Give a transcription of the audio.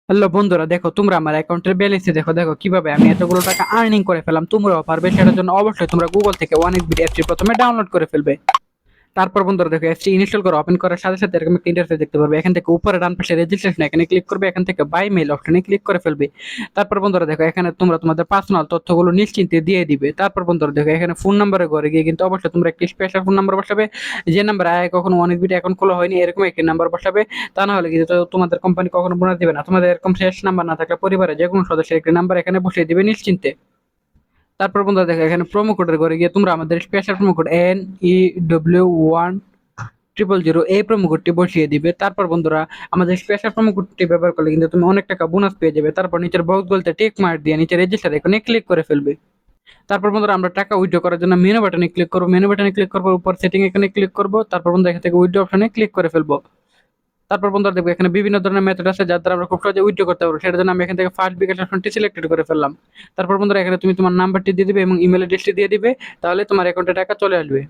Hello বন্ধুরা, দেখো তোমরা আমার অ্যাকাউন্টের ব্যালেন্সে দেখো দেখো কিভাবে আমি এতগুলো টাকা আর্নিং করে ফেলাম। তোমরাও পারবে, সেটার জন্য অবশ্যই তোমরা গুগল থেকে ওয়ান এক্সবিডি অ্যাপটি প্রথমে ডাউনলোড করে ফেলবে। তারপর বন্ধুরা দেখো অ্যাপটি ইনস্টল করে ওপেন করার সাথে সাথে এরকম একটা ইন্টারফেস দেখতে পারবে। এখান থেকে উপরে ডান পাশে রেজিস্ট্রেশন এখানে ক্লিক করবে, এখান থেকে বাই মেইল অপশনে ক্লিক করে ফেলবে। তারপর বন্ধুরা দেখো এখানে তোমরা তোমাদের পার্সোনাল তথ্যগুলো নিশ্চিন্তে দিয়ে দিবে। তারপর বন্ধুরা দেখো এখানে ফোন নাম্বারে ঘরে গিয়ে কিন্তু অবশ্যই তোমরা একটি স্পেশাল ফোন নাম্বার বসাবে, যে নাম্বার আগে কখনো ওয়ান এক্সবিডি অ্যাকাউন্ট খোলা হয়নি এরকম একটি নাম্বার বসাবে। তা না হলে কিন্তু তোমাদের কোম্পানি কখনো বোনাস দিবে না। তোমাদের এরকম শেষ নাম্বার না থাকলে পরিবারের যে কোনো সদস্যের একটি নাম্বার এখানে বসিয়ে দিবে নিশ্চিন্তে। তারপর বন্ধুরা দেখো এখানে প্রোমো কোডের ঘরে গিয়ে তোমরা আমাদের স্পেশাল প্রোমো কোড NEW1000 এই প্রোমো কোডটি বসিয়ে দিবে। তারপর বন্ধুরা আমাদের স্পেশাল প্রোমো কোডটি ব্যবহার করলে কিন্তু তুমি অনেক টাকা বোনাস পেয়ে যাবে। তারপর নিচের বক্স বলতে টিক মার্ক দিয়ে নিচে রেজিস্টার এখানে ক্লিক করে ফেলবে। তারপর বন্ধুরা আমরা টাকা উইথড্র করার জন্য মেনু বাটনে ক্লিক করবো, মেনু বাটনে ক্লিক করবো, উপর সেটিং এখানে ক্লিক করবো। তারপর বন্ধুরা এখান থেকে উইথড্র অপশনে ক্লিক করে ফেলবো। তারপর বন্ধুরা দেখবো এখানে বিভিন্ন ধরনের মেথড আছে যার দ্বারা আমরা খুব সহজে উইথড্র করতে পারবো। সেটার জন্য আমি এখান থেকে ফার্স্ট বিকাশ অপশনটি সিলেক্টেড করে ফেললাম। তারপর বন্ধুরা এখানে তুমি তোমার নাম্বারটি দিয়ে দিবে এবং ইমেল অ্যাড্রেসটি দিয়ে দিবে, তাহলে তোমার অ্যাকাউন্টে টাকা চলে আসবে।